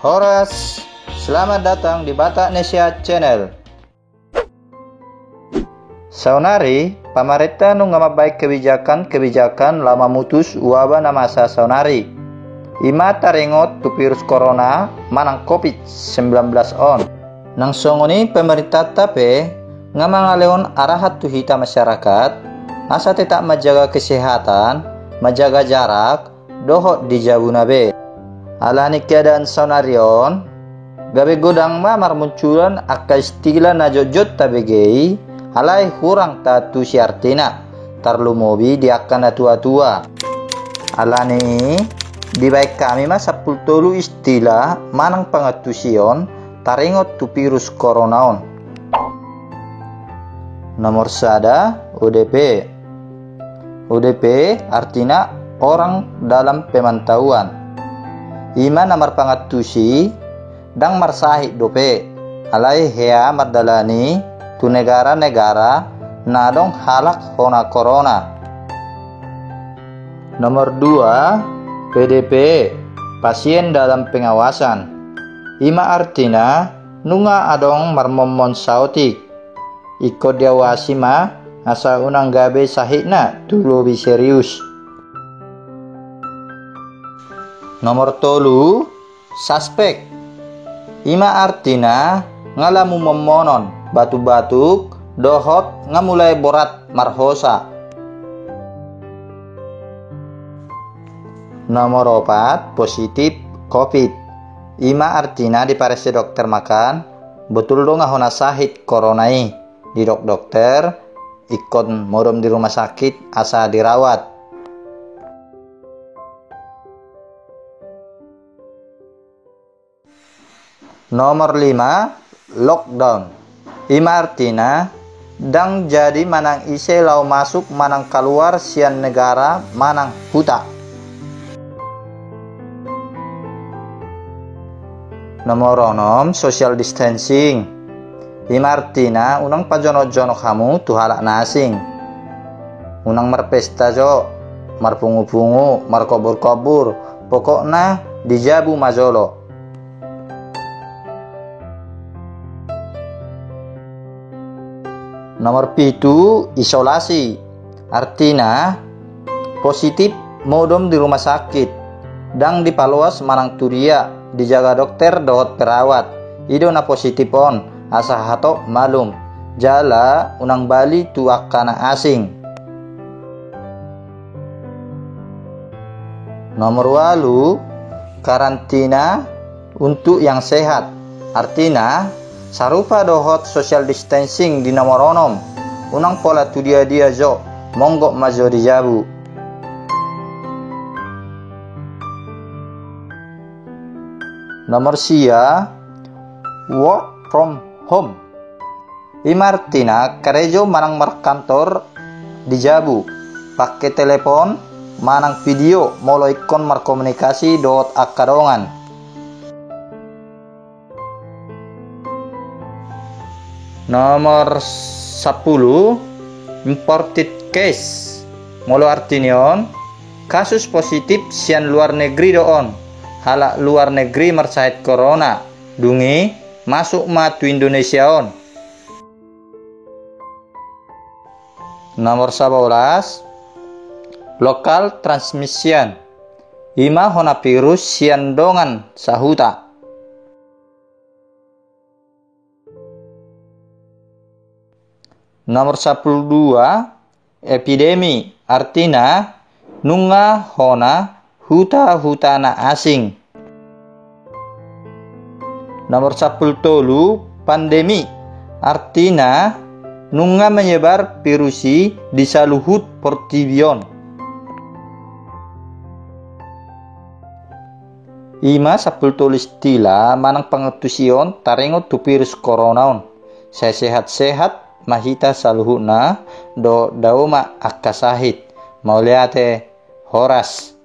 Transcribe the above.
Horas, selamat datang di Bataknesia Channel. Saunari, pamarenta nu ngamabai kebijakan lama mutus wabah na masa saunari. Ima taringot tu virus corona manang COVID-19 on. Nang songoni pemerintah tape ngamangaleon arahat tu hita masyarakat asa tetap menjaga kesehatan, menjaga jarak, dohot di jabunabe. Alani keadaan saunarion, gabe godang mamar munculan akka istilah najojot tabegei, alai hurang tatu si artina, tarlumobi di akan tua-tua. Alani, di baik kami mas 10 istilah manang pangatusion, taringot tu virus coronaon. Nomor sada, ODP. ODP artinya orang dalam pemantauan. Ima namar pangatusi dang marsahi dope alai hea mardalani tu negara-negara nadong halak hona corona. Nomor 2 PDP pasien dalam pengawasan. Ima artina nunga adong marmomon sautik iko diawasi ma asa unang gabe sahikna tu lebih serius. Nomor 3 suspek. Ima artina ngalamu memonon batu-batuk dohot ngamulai borat marhosa. Nomor 4 positif COVID. Ima artina di parese dokter makan betul dong ngahona sahid coronai di dokter ikon modom di rumah sakit asa dirawat. Nomor 5 lockdown. Ima artina dang jadi manang ise lau masuk manang keluar sian negara manang huta. Nomor 6 social distancing. Ima artina unang pajono-jono kamu tu halak nasing. Unang marpesta jo, marpungu-pungu, markobur-kobur, pokokna dijabu majolo. Nomor 7 isolasi. Artina positif modom di rumah sakit dang dipaluas manang turia dijaga dokter dohot perawat ido na positif on asa hato malum jala unang bali tu akana asing. Nomor 8 karantina untuk yang sehat. Artina sarupa dohot social distancing di nomor 6 unang pola tu dia jo monggo majo dijabu. Nomor sia work from home. Ima artina karejo manang markantor dijabu pakai telepon manang video molo ikon markomunikasi dohot akadongan. Nomor 10 imported case. Molo artinion kasus positif sian luar negeri doon. Halak luar negeri mersahit corona dungi masuk matu Indonesia on. Nomor 11 local transmission. Ima hona virus sian dongan sahuta. Nomor 12 epidemi. Artina nunga hona huta-hutana asing. Nomor 10 pandemi. Artina nunga menyebar virusi di saluhut portibion. Ima 10 istilah manang pengetusion taringot tu virus coronaon. Saya sehat-sehat mahita saluhuna do dauma akka sahid mauliate horas.